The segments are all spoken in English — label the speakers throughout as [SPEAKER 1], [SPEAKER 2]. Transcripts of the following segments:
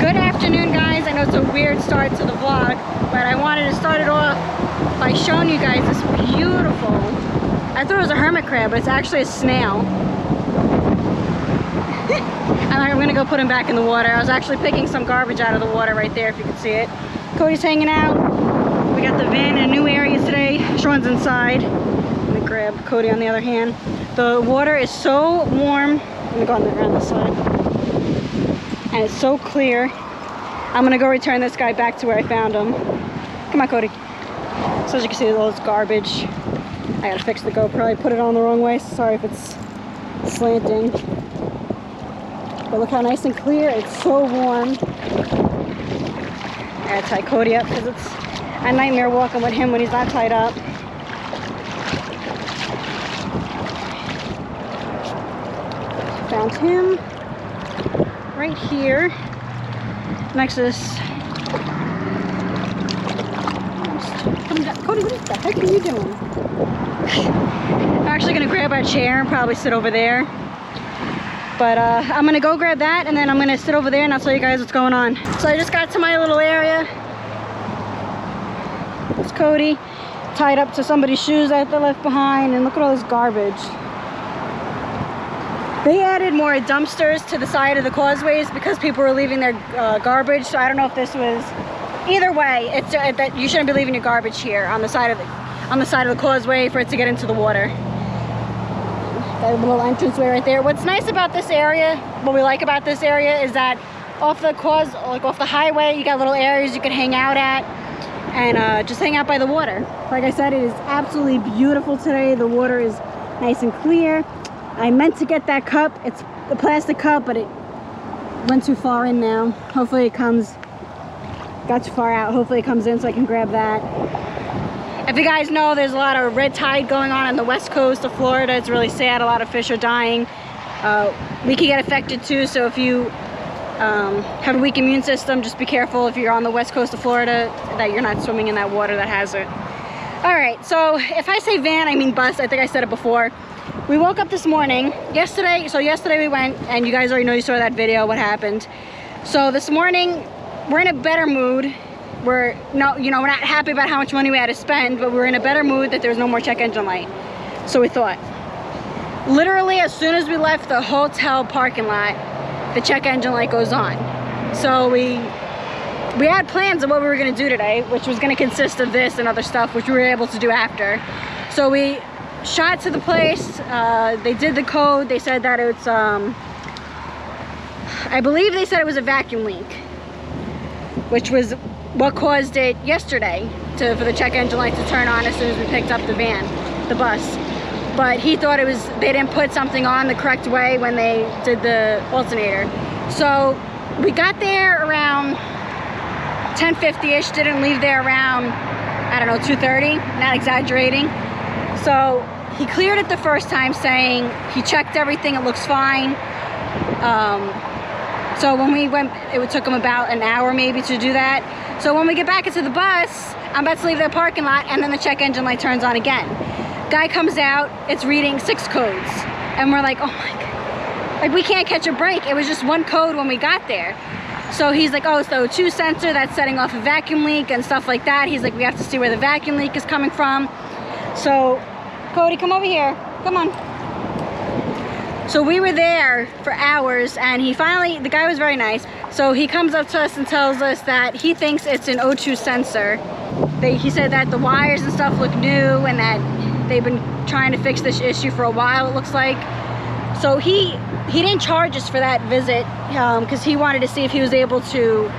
[SPEAKER 1] Good afternoon, guys. I know it's a weird start to the vlog, but I wanted to start it off by showing you guys this beautiful, I thought it was a hermit crab, but it's actually a snail. And I'm gonna go put him back in the water. I was actually picking some garbage out of the water right there, if you can see it. Cody's hanging out. We got the van in a new area today. Sean's inside. Let me grab Cody on the other hand. The water is so warm. I'm gonna go on around this side. And it's so clear. I'm gonna go return this guy back to where I found him. Come on, Cody. So as you can see, there's all this garbage. I gotta fix the GoPro. I put it on the wrong way. Sorry if it's slanting. But look how nice and clear. It's so warm. I gotta tie Cody up because it's a nightmare walking with him when he's not tied up. Found him right here next to this. Cody, what the heck are you doing? I'm actually gonna grab our chair and probably sit over there. But I'm gonna go grab that and then I'm gonna sit over there and I'll tell you guys what's going on. So I just got to my little area. It's Cody tied up to somebody's shoes that they left behind, and look at all this garbage. They added more dumpsters to the side of the causeways because people were leaving their garbage. So I don't know if this was, either way, it's that you shouldn't be leaving your garbage here on the side of the causeway for it to get into the water. Got a little entranceway right there. What's nice about this area, what we like about this area, is that off the off the highway, you got little areas you can hang out at and just hang out by the water. Like I said, it is absolutely beautiful today. The water is nice and clear. I meant to get that cup. It's a plastic cup, but it went too far in now. Hopefully it got too far out. Hopefully it comes in so I can grab that. If you guys know, there's a lot of red tide going on the west coast of Florida. It's really sad. A lot of fish are dying. We can get affected too, so if you have a weak immune system, just be careful if you're on the west coast of Florida that you're not swimming in that water that has it. All right, so if I say van, I mean bus. I think I said it before. We woke up this morning, yesterday we went, and you guys already know, you saw that video, what happened. So this morning, we're in a better mood. We're not happy about how much money we had to spend, but we're in a better mood that there's no more check engine light. So we thought, literally as soon as we left the hotel parking lot, the check engine light goes on. So we had plans of what we were gonna do today, which was gonna consist of this and other stuff, which we were able to do after. So we shot to the place, they did the code, they said that it's, I believe they said it was a vacuum leak, which was what caused it yesterday for the check engine light to turn on as soon as we picked up the bus. But he thought they didn't put something on the correct way when they did the alternator. So we got there around 10:50-ish, didn't leave there around, I don't know, 2:30, not exaggerating. So he cleared it the first time, saying he checked everything, it looks fine. So when we went, it took him about an hour maybe to do that. So when we get back into the bus, I'm about to leave the parking lot, and then the check engine light turns on again. Guy comes out, it's reading 6 codes. And we're like, oh my God. Like, we can't catch a break. It was just one code when we got there. So he's like, oh, it's the O2 sensor that's setting off a vacuum leak and stuff like that. He's like, we have to see where the vacuum leak is coming from. So, Cody, come over here. Come on. So we were there for hours, and the guy was very nice. So he comes up to us and tells us that he thinks it's an O2 sensor. He said that the wires and stuff look new and that they've been trying to fix this issue for a while, it looks like. So he didn't charge us for that visit because he wanted to see if he was able to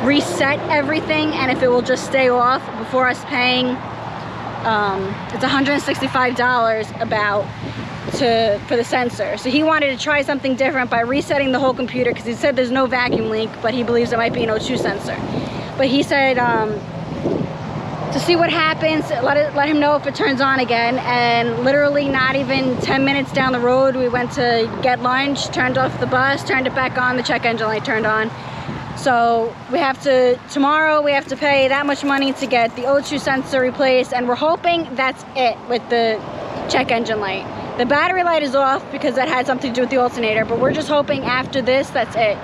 [SPEAKER 1] reset everything and if it will just stay off before us paying. It's $165 for the sensor. So he wanted to try something different by resetting the whole computer, because he said there's no vacuum leak, but he believes it might be an O2 sensor. But he said to see what happens, let him know if it turns on again. And literally not even 10 minutes down the road, we went to get lunch, turned off the bus, turned it back on, the check engine light turned on. So tomorrow we have to pay that much money to get the O2 sensor replaced, and we're hoping that's it with the check engine light. The battery light is off because that had something to do with the alternator, but we're just hoping after this, that's it.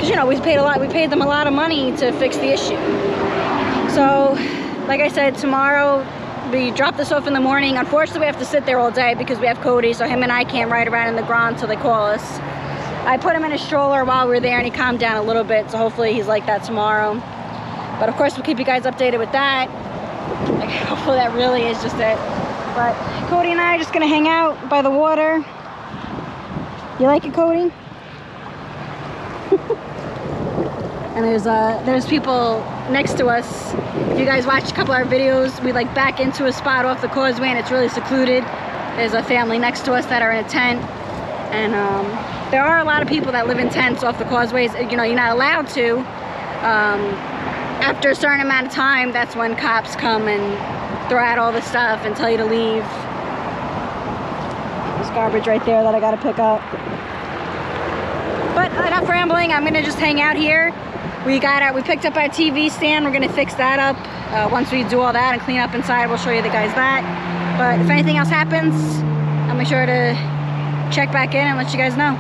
[SPEAKER 1] because you know we paid them a lot of money to fix the issue. So like I said, tomorrow we drop this off in the morning. Unfortunately we have to sit there all day because we have Cody, so him and I can't ride around in the Grom until they call us. I put him in a stroller while we were there and he calmed down a little bit, so hopefully he's like that tomorrow. But of course we'll keep you guys updated with that. Like, hopefully that really is just it. But Cody and I are just gonna hang out by the water. You like it, Cody? And there's people next to us. If you guys watch a couple of our videos, we like back into a spot off the causeway and it's really secluded. There's a family next to us that are in a tent, and there are a lot of people that live in tents off the causeways. You know, you're not allowed to. After a certain amount of time, that's when cops come and throw out all the stuff and tell you to leave. There's garbage right there that I gotta pick up. But enough rambling, I'm gonna just hang out here. We picked up our TV stand. We're gonna fix that up. Once we do all that and clean up inside, we'll show you the guys that. But if anything else happens, I'll make sure to check back in and let you guys know.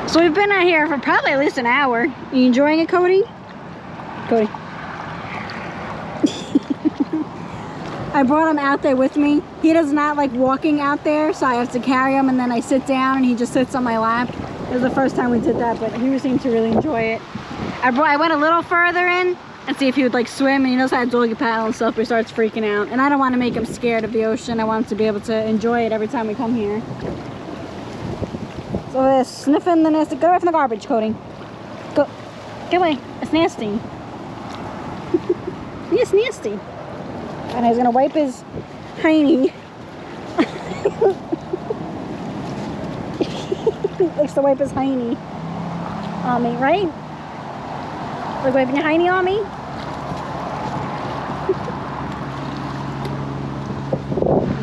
[SPEAKER 1] So we've been out here for probably at least an hour. You enjoying it, Cody? Cody. I brought him out there with me. He does not like walking out there, so I have to carry him, and then I sit down and he just sits on my lap. It was the first time we did that, but he seemed to really enjoy it. I went a little further in and see if he would like swim, and he knows how to doggy paddle and stuff, but he starts freaking out. And I don't want to make him scared of the ocean. I want him to be able to enjoy it every time we come here. So they're sniffing the nasty. Go away from the garbage, Cody. Go. Get away. It's nasty. It's nasty. And he's gonna wipe his hiney. He likes to wipe his hiney on me, right? Like wiping your hiney on me?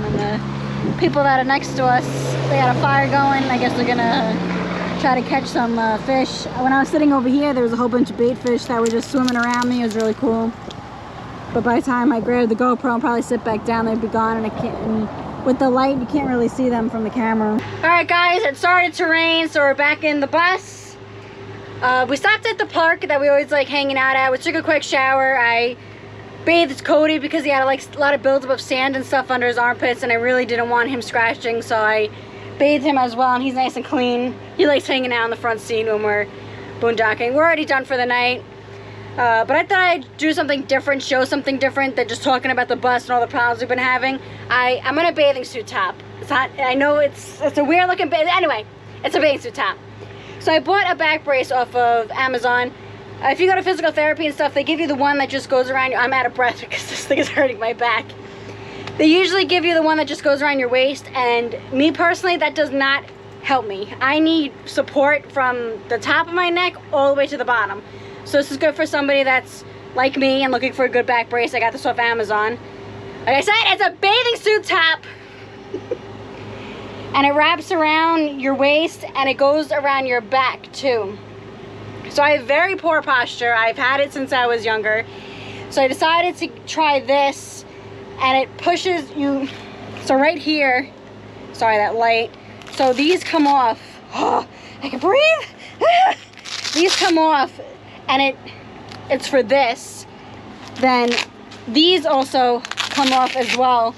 [SPEAKER 1] And then the people that are next to us, they got a fire going. I guess they're gonna try to catch some fish. When I was sitting over here, there was a whole bunch of bait fish that were just swimming around me. It was really cool. But by the time I grabbed the GoPro and probably sit back down, they'd be gone, and I can't. And with the light, you can't really see them from the camera. All right, guys, it started to rain, so we're back in the bus. We stopped at the park that we always like hanging out at. We took a quick shower. I bathed Cody because he had like a lot of buildup of sand and stuff under his armpits, and I really didn't want him scratching, so I bathed him as well, and he's nice and clean. He likes hanging out in the front seat when we're boondocking. We're already done for the night. But I thought I'd do something different, show something different than just talking about the bus and all the problems we've been having. I'm in a bathing suit top. It's not, I know it's a weird looking anyway, it's a bathing suit top. So I bought a back brace off of Amazon. If you go to physical therapy and stuff, they give you the one that just goes around your, I'm out of breath because this thing is hurting my back. They usually give you the one that just goes around your waist, and me personally, that does not help me. I need support from the top of my neck all the way to the bottom. So this is good for somebody that's like me and looking for a good back brace. I got this off Amazon. Like I said, it's a bathing suit top. And it wraps around your waist and it goes around your back too. So I have very poor posture. I've had it since I was younger. So I decided to try this, and it pushes you. So right here, sorry, that light. So these come off. Oh, I can breathe. These come off. And it's for this. Then these also come off as well.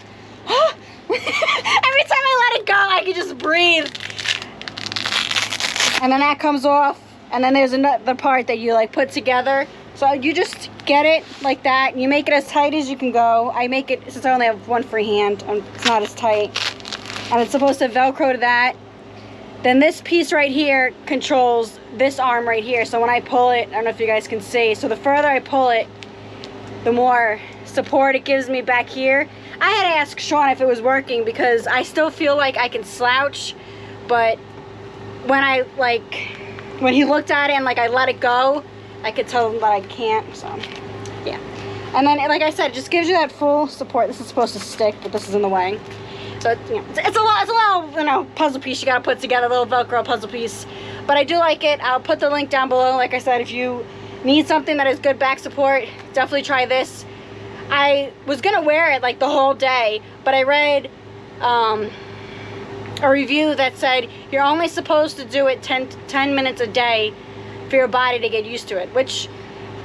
[SPEAKER 1] Every time I let it go, I can just breathe. And then that comes off, and then there's another part that you like put together. So you just get it like that, and you make it as tight as you can go. I make it, since I only have one free hand, it's not as tight. And it's supposed to Velcro to that. Then this piece right here controls this arm right here. So when I pull it, I don't know if you guys can see, so the further I pull it, the more support it gives me back here. I had to ask Sean if it was working because I still feel like I can slouch, but when he looked at it and like I let it go, I could tell him that I can't, so yeah. And then like I said, it just gives you that full support. This is supposed to stick, but this is in the way. So it's a little, you know, puzzle piece you gotta put together, a little Velcro puzzle piece. But I do like it. I'll put the link down below. Like I said, if you need something that has good back support, definitely try this. I was gonna wear it like the whole day, but I read a review that said you're only supposed to do it 10 minutes a day for your body to get used to it, which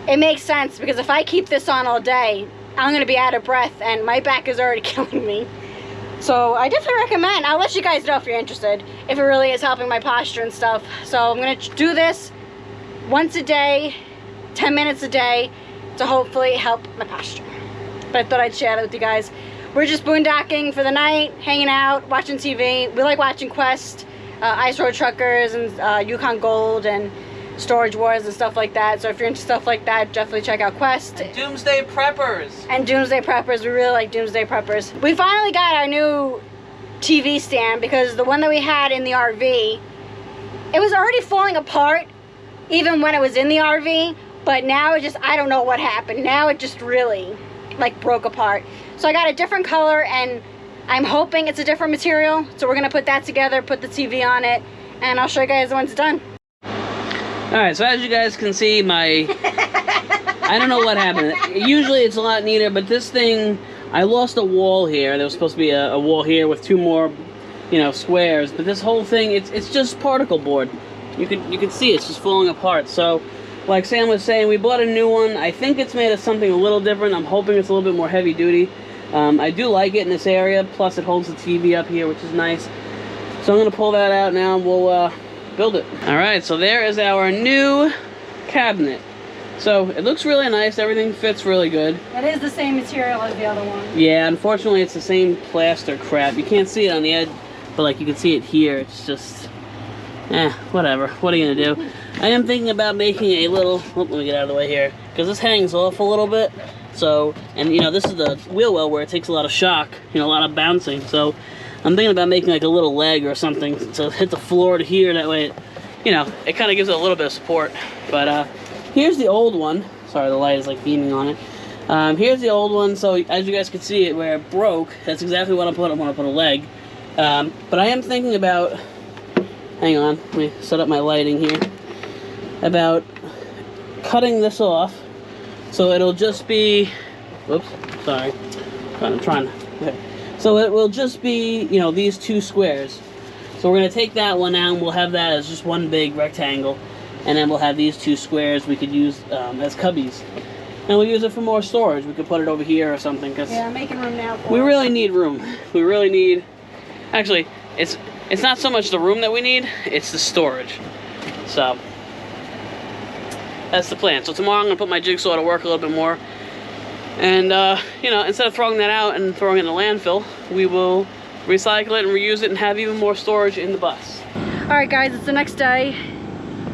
[SPEAKER 1] it makes sense, because if I keep this on all day, I'm gonna be out of breath and my back is already killing me. So I definitely recommend. I'll let you guys know if you're interested, if it really is helping my posture and stuff. So I'm gonna do this once a day, 10 minutes a day, to hopefully help my posture. But I thought I'd share that with you guys. We're just boondocking for the night, hanging out, watching TV. We like watching Quest, Ice Road Truckers, and Yukon Gold, and Storage Wars and stuff like that. So if you're into stuff like that, definitely check out Quest.
[SPEAKER 2] And Doomsday Preppers.
[SPEAKER 1] And Doomsday Preppers. We really like Doomsday Preppers. We finally got our new TV stand, because the one that we had in the RV, it was already falling apart even when it was in the RV, but now it just, I don't know what happened. Now it just really like broke apart. So I got a different color, and I'm hoping it's a different material. So we're gonna put that together, put the TV on it, and I'll show you guys when it's done.
[SPEAKER 2] Alright, so as you guys can see, my... I don't know what happened. Usually it's a lot neater, but this thing... I lost a wall here. There was supposed to be a wall here with 2 more, you know, squares. But this whole thing, it's just particle board. You can see it's just falling apart. So, like Sam was saying, we bought a new one. I think it's made of something a little different. I'm hoping it's a little bit more heavy duty. I do like it in this area. Plus it holds the TV up here, which is nice. So I'm going to pull that out now, and we'll... build it. Alright, so there is our new cabinet. So it looks really nice, everything fits really good.
[SPEAKER 1] It is the same material as the other one.
[SPEAKER 2] Yeah, unfortunately it's the same plaster crap. You can't see it on the edge, but like you can see it here. It's just, whatever. What are you gonna do? I am thinking about making a little, let me get out of the way here, because this hangs off a little bit. So, and you know, this is the wheel well where it takes a lot of shock, you know, a lot of bouncing. So I'm thinking about making like a little leg or something to hit the floor to here. That way, you know, it kind of gives it a little bit of support. But here's the old one. Sorry, the light is like beaming on it. Here's the old one. So as you guys can see it, where it broke, that's exactly what I want to put a leg. But I am thinking about, hang on, let me set up my lighting here, about cutting this off. So it'll just be, whoops, sorry, I'm trying to, okay. So it will just be, you know, these 2 squares. So we're going to take that one out, and we'll have that as just one big rectangle. And then we'll have these 2 squares we could use as cubbies. And we'll use it for more storage. We could put it over here or something. Cause
[SPEAKER 1] yeah, I'm making room now for
[SPEAKER 2] we really need room. We really need... Actually, it's not so much the room that we need, it's the storage. So, that's the plan. So tomorrow I'm going to put my jigsaw to work a little bit more. And, you know, instead of throwing that out and throwing it in the landfill, we will recycle it and reuse it and have even more storage in the bus.
[SPEAKER 1] Alright guys, it's the next day.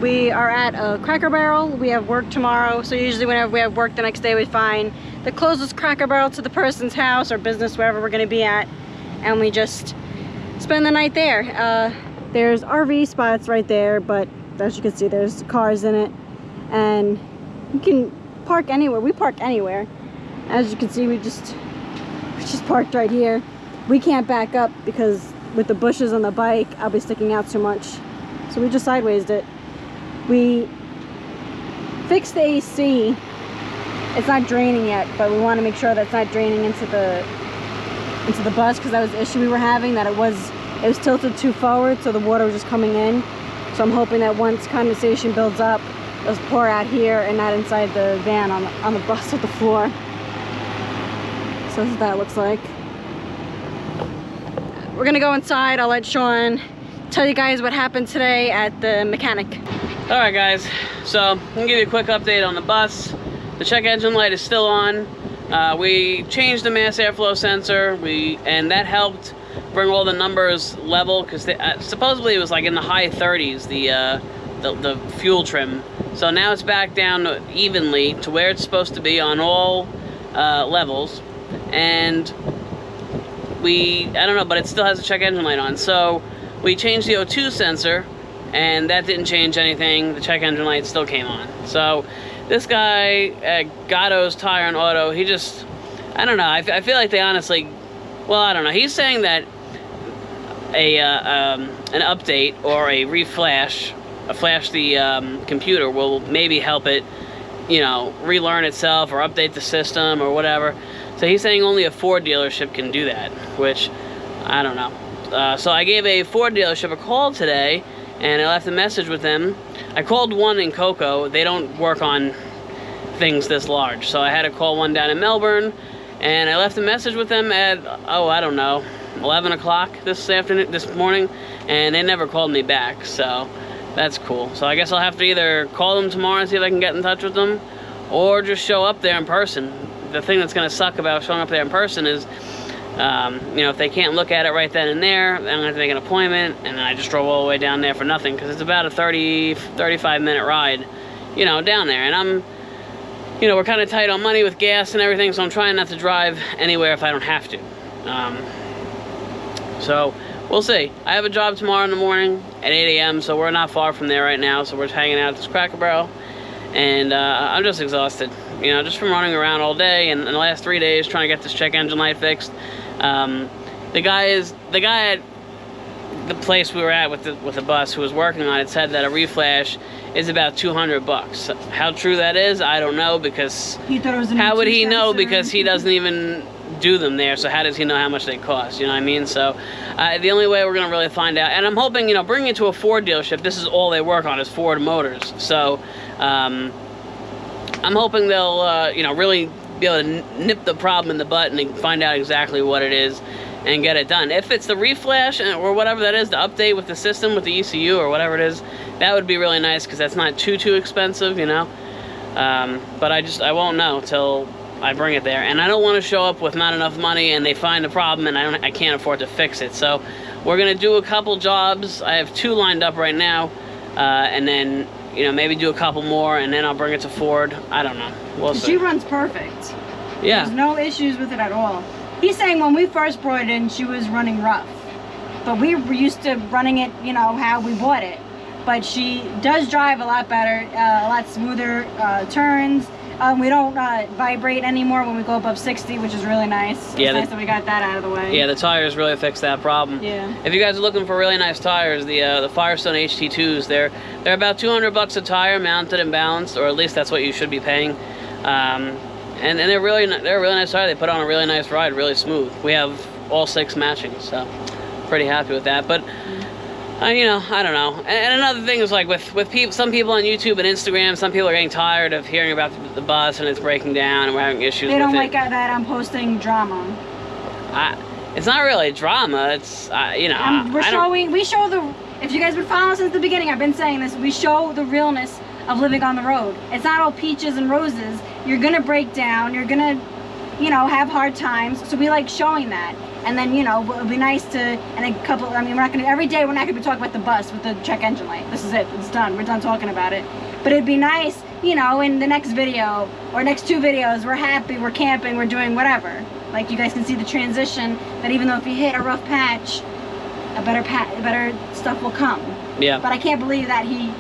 [SPEAKER 1] We are at a Cracker Barrel. We have work tomorrow, so usually whenever we have work the next day, we find the closest Cracker Barrel to the person's house or business, wherever we're going to be at, and we just spend the night there. There's RV spots right there, but as you can see, there's cars in it, and you can park anywhere. We park anywhere. As you can see, we just parked right here. We can't back up because with the bushes on the bike, I'll be sticking out too much. So we just sidewaysed it. We fixed the AC. It's not draining yet, but we want to make sure that it's not draining into the bus, because that was the issue we were having, that it was tilted too forward, so the water was just coming in. So I'm hoping that once condensation builds up, it'll pour out here and not inside the van on the bus with the floor. So that's what that looks like. We're gonna go inside. I'll let Sean tell you guys what happened today at the mechanic.
[SPEAKER 2] Alright guys, so I'm gonna give you a quick update on the bus. The check engine light is still on. We changed the mass airflow sensor, and that helped bring all the numbers level, because supposedly it was like in the high 30s, the fuel trim. So now it's back down evenly to where it's supposed to be on all levels. And I don't know, but it still has a check engine light on. So we changed the O2 sensor, and that didn't change anything. The check engine light still came on. So this guy at Gatto's Tire and Auto, he just, I don't know, I feel like they honestly, well, I don't know. He's saying that an update or a flash the computer will maybe help it, you know, relearn itself or update the system or whatever. So he's saying only a Ford dealership can do that, which I don't know. So I gave a Ford dealership a call today, and I left a message with them. I called one in Cocoa. They don't work on things this large, so I had to call one down in Melbourne, and I left a message with them at, oh, I don't know, 11 o'clock this morning, and they never called me back, so that's cool. So I guess I'll have to either call them tomorrow and see if I can get in touch with them, or just show up there in person. The thing that's going to suck about showing up there in person is, you know, if they can't look at it right then and there, I'm going to have to make an appointment, and then I just drove all the way down there for nothing, because it's about a 35 minute ride, you know, down there, and I'm, you know, we're kind of tight on money with gas and everything, so I'm trying not to drive anywhere if I don't have to. So we'll see. I have a job tomorrow in the morning at 8 a.m., so we're not far from there right now, so we're just hanging out at this Cracker Barrel, and I'm just exhausted, you know, just from running around all day, and the last 3 days trying to get this check engine light fixed. The guy at the place we were at with the bus who was working on it said that a reflash is about $200. How true that is, I don't know, because
[SPEAKER 1] he thought it was
[SPEAKER 2] how would he know, because he doesn't even do them there, so how does he know how much they cost, you know what I mean? So the only way we're gonna really find out, and I'm hoping, you know, bringing it to a Ford dealership, this is all they work on is Ford motors, so I'm hoping they'll you know, really be able to nip the problem in the bud and find out exactly what it is and get it done. If it's the reflash or whatever that is, the update with the system, with the ECU or whatever it is, that would be really nice, because that's not too expensive, you know. But I won't know till I bring it there, and I don't want to show up with not enough money and they find the problem and I can't afford to fix it. So we're gonna do a couple jobs. I have 2 lined up right now, and then, you know, maybe do a couple more, and then I'll bring it to Ford. I don't know. We'll see.
[SPEAKER 1] She runs perfect.
[SPEAKER 2] Yeah.
[SPEAKER 1] There's no issues with it at all. He's saying when we first brought it in, she was running rough. But we were used to running it, you know, how we bought it. But she does drive a lot better, a lot smoother turns. We don't vibrate anymore when we go above 60, which is really nice.
[SPEAKER 2] Yeah,
[SPEAKER 1] it's nice that we got that out of the way.
[SPEAKER 2] Yeah, the tires really fix that problem.
[SPEAKER 1] Yeah.
[SPEAKER 2] If you guys are looking for really nice tires, the Firestone HT2s, they're about $200 a tire, mounted and balanced, or at least that's what you should be paying. And they're a really nice tire. They put on a really nice ride, really smooth. We have all 6 matching, so pretty happy with that. But you know, I don't know. And another thing is, like, with people, some people on YouTube and Instagram, some people are getting tired of hearing about the bus and it's breaking down and we're having issues with it.
[SPEAKER 1] They don't like that I'm posting drama.
[SPEAKER 2] It's not really drama. It's you know,
[SPEAKER 1] we show the. If you guys would follow us since the beginning, I've been saying this. We show the realness of living on the road. It's not all peaches and roses. You're gonna break down. You're gonna, you know, have hard times. So we like showing that. And then, you know, it'll be nice to, and a couple, I mean, we're not going to, every day we're not going to be talking about the bus with the check engine light. This is it. It's done. We're done talking about it. But it'd be nice, you know, in the next video or next 2 videos, we're happy, we're camping, we're doing whatever. Like, you guys can see the transition, that even though if you hit a rough patch, a better stuff will come.
[SPEAKER 2] Yeah.
[SPEAKER 1] But I can't believe that he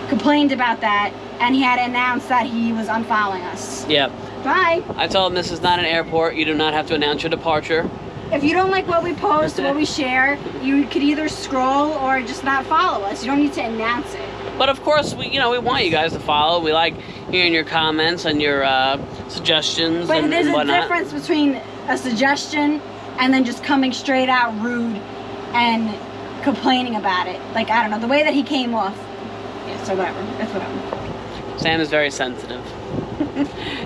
[SPEAKER 1] complained about that and he had to announce that he was unfollowing us.
[SPEAKER 2] Yeah.
[SPEAKER 1] Bye.
[SPEAKER 2] I told him this is not an airport. You do not have to announce your departure.
[SPEAKER 1] If you don't like what we post, what we share, you could either scroll or just not follow us. You don't need to announce it.
[SPEAKER 2] But of course, we want you guys to follow. We like hearing your comments and your suggestions.
[SPEAKER 1] But there's
[SPEAKER 2] and
[SPEAKER 1] a difference between a suggestion and then just coming straight out rude and complaining about it. Like, I don't know, the way that he came off. Yeah, so whatever. That's whatever.
[SPEAKER 2] Sam is very sensitive.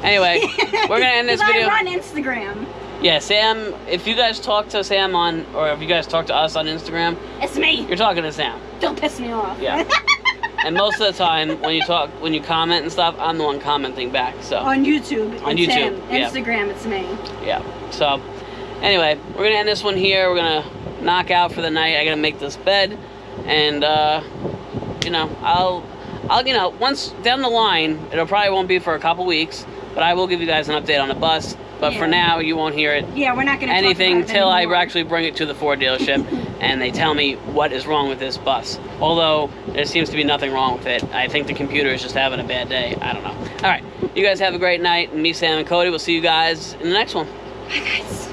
[SPEAKER 2] Anyway, we're gonna end this video.
[SPEAKER 1] I run Instagram.
[SPEAKER 2] Yeah, Sam, if you guys talk to Sam on, or if you guys talk to us on Instagram,
[SPEAKER 1] it's me.
[SPEAKER 2] You're talking to Sam.
[SPEAKER 1] Don't piss me off.
[SPEAKER 2] Yeah. And most of the time, when you comment and stuff, I'm the one commenting back. So
[SPEAKER 1] on YouTube, it's him.
[SPEAKER 2] Yeah.
[SPEAKER 1] Instagram, it's me.
[SPEAKER 2] Yeah. So, anyway, we're gonna end this one here. We're gonna knock out for the night. I gotta make this bed, and you know, I'll you know, once down the line, it'll probably won't be for a couple weeks, but I will give you guys an update on the bus. But for now, you won't hear it.
[SPEAKER 1] Yeah, we're not gonna
[SPEAKER 2] anything
[SPEAKER 1] talk about it
[SPEAKER 2] till
[SPEAKER 1] anymore.
[SPEAKER 2] I actually bring it to the Ford dealership and they tell me what is wrong with this bus. Although there seems to be nothing wrong with it. I think the computer is just having a bad day. I don't know. All right, you guys have a great night. Me, Sam, and Cody. We'll see you guys in the next one.
[SPEAKER 1] Bye, guys.